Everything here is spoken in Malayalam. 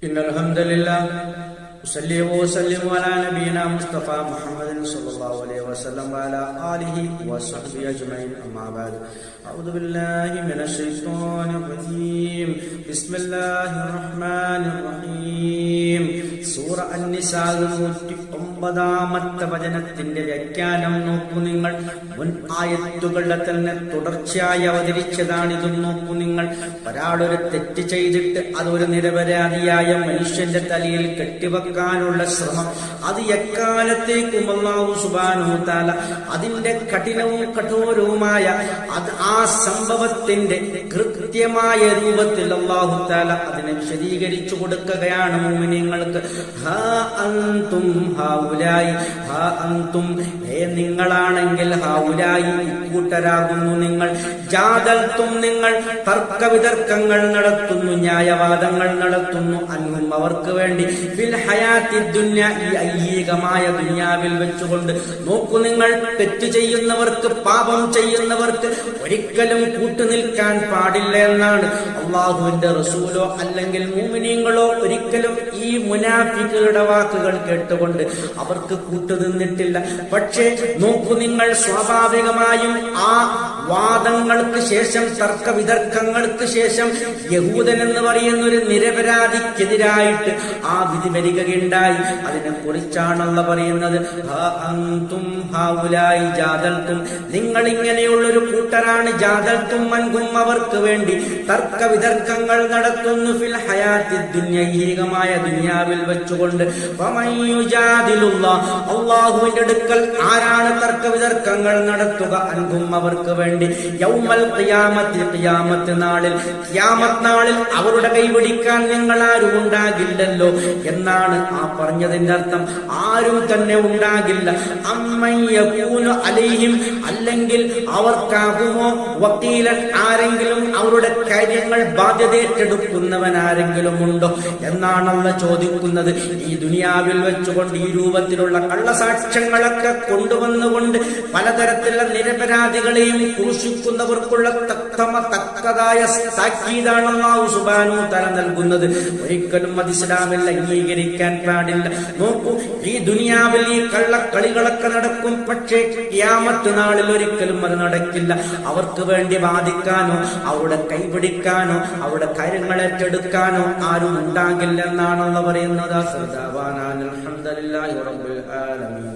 إن الحمد لله أصلي وأسلم على نبينا مصطفى محمد صلى الله عليه وسلم وعلى آله وصحبه أجمعين أما بعد أعوذ بالله من الشيطان الرجيم بسم الله الرحمن الرحيم സൂറ അൻ-നിസാ 109 വചനത്തിന്റെ വ്യാഖ്യാനം നോക്കൂ നിങ്ങൾ. മുൻ ആയത്തുകളുടെ തന്നെ തുടർച്ചയായി അവതരിച്ചതാണിത്. നോക്കൂ നിങ്ങൾ, ഒരാളൊരു തെറ്റ് ചെയ്തിട്ട് അതൊരു നിരപരാധിയായ മനുഷ്യന്റെ തലയിൽ കെട്ടിവെക്കാനുള്ള ശ്രമം, അത് എക്കാലത്തേക്കും അല്ലാഹു സുബ്ഹാനഹു വ തആല അതിന്റെ കഠിനവും കഠോരവുമായ ആ സംഭവത്തിന്റെ കൃത്യമായ രൂപത്തിൽ അല്ലാഹു തആല അതിനെ വിശദീകരിച്ചു കൊടുക്കുകയാണ് മുഅ്മിനീങ്ങൾക്ക്. ഹാ അൻതും ഹൗലായി, ഹാ അൻതും, നിങ്ങളാണെങ്കിൽ, ഹൗലായി കൂട്ടരാകുന്നു നിങ്ങൾ, ജാദൽതും, നിങ്ങൾ തർക്കവിതർക്കങ്ങൾ നടത്തുന്നു, ന്യായവാദങ്ങൾ നടത്തുന്നു, അൻഹും അവർക്ക് വേണ്ടി, ഫിൽ ഹയാത്തി ദുനിയ, ഈ ഐഹികമായ ദുനിയാവിൽ വെച്ചുകൊണ്ട്. നോക്കൂ നിങ്ങൾ, തെറ്റ് ചെയ്യുന്നവർക്ക്, പാപം ചെയ്യുന്നവർക്ക് ഒരിക്കലും കൂട്ടുനിൽക്കാൻ പാടില്ല എന്നാണ് അള്ളാഹുവിന്റെ റസൂലോ അല്ലെങ്കിൽ മുഅ്മിനീങ്ങളോ ഒരിക്കലും ഈ മുനാഫിക്കുകളുടെ വാക്കുകൾ കേട്ടുകൊണ്ട് അവർക്ക് കൂട്ടുനിന്നിട്ടില്ല. പക്ഷേ നോക്കൂ നിങ്ങൾ, സ്വാഭാവികമായും ആ വാദങ്ങൾക്ക് ശേഷം, തർക്കവിതർക്കങ്ങൾക്ക് ശേഷം യഹൂദൻ എന്ന് പറയുന്ന ഒരു നിരപരാധിക്കെതിരായിട്ട് ആ വിധി വരികയുണ്ടായി. അതിനെ കുറിച്ചാണല്ലോ പറയുന്നത്. ഹാ അൻതും ഹൗലായി ജാദൽതും, നിങ്ങൾ ഇങ്ങനെയുള്ളൊരു കൂട്ടരാണ്, ജാദൽതും അൻഹും അവർക്ക് വേണ്ടി തർക്കവിതർക്കങ്ങൾ നടത്തുന്നു, ഫിൽ ഹയാത്തി ദുനിയ, ഐഹികമായ ദുനിയാവിൽ വെച്ചുകൊണ്ട്. അല്ലാഹുവിന്റെ അടുക്കൽ ആരാണ് തർക്കവിതർക്കങ്ങൾ നടത്തുക? അൻഹും അവർക്ക് വേണ്ടി. യൗമൽ ഖിയാമത്തി, ഖിയാമത്ത് നാളിൽ, ഖിയാമത്ത് നാളിൽ അവരുടെ കൈപിടിക്കാൻ നിങ്ങൾ ആരും ഉണ്ടാകില്ലല്ലോ എന്നാണ് ആ പറഞ്ഞതിന്റെ അർത്ഥം. ആരും തന്നെ ഉണ്ടാകില്ല. അമ്മൻ യകൂനു അലൈഹിം, അല്ലെങ്കിൽ അവർക്കാകുമോ വക്കീലൻ, ആരെങ്കിലും അവരുടെ കാര്യങ്ങൾ ബാധ്യത ഏറ്റെടുക്കുന്നവൻ ആരെങ്കിലും ഉണ്ടോ എന്നാണല്ലോ ചോദിക്കുന്നത്. ഈ ദുനിയാവിൽ വെച്ചുകൊണ്ട് ഈ രൂപത്തിലുള്ള കള്ളസാക്ഷ്യങ്ങളൊക്കെ കൊണ്ടുവന്നുകൊണ്ട് പലതരത്തിലുള്ള നിരപരാധികളെയും ക്രൂശിക്കുന്നവർക്കുള്ള തക്കതായ താക്കീതാണ് അല്ലാഹു സുബ്ഹാനഹു വ തആല നൽകുന്നത്. ഒരിക്കലും അത് ഇസ്ലാമിൽ അംഗീകരിക്കാൻ പാടില്ല. നോക്കൂ, ഈ ദുനിയാവിൽ ഈ കള്ളക്കളികളൊക്കെ നടക്കും, പക്ഷേ ഖിയാമത്ത് നാളിൽ ഒരിക്കലും അത് നടക്കില്ല. അവർക്ക് വേണ്ടി വാദിക്കാനോ അവരുടെ കൈപിടിക്കാനോ അവരുടെ കാര്യങ്ങൾ ഏറ്റെടുക്കാനോ ആരും ഉണ്ടാകില്ലെന്നാണല്ലോ പറയുന്നത്. അൽഹംദുലില്ലാഹി റബ്ബിൽ ആലമീൻ.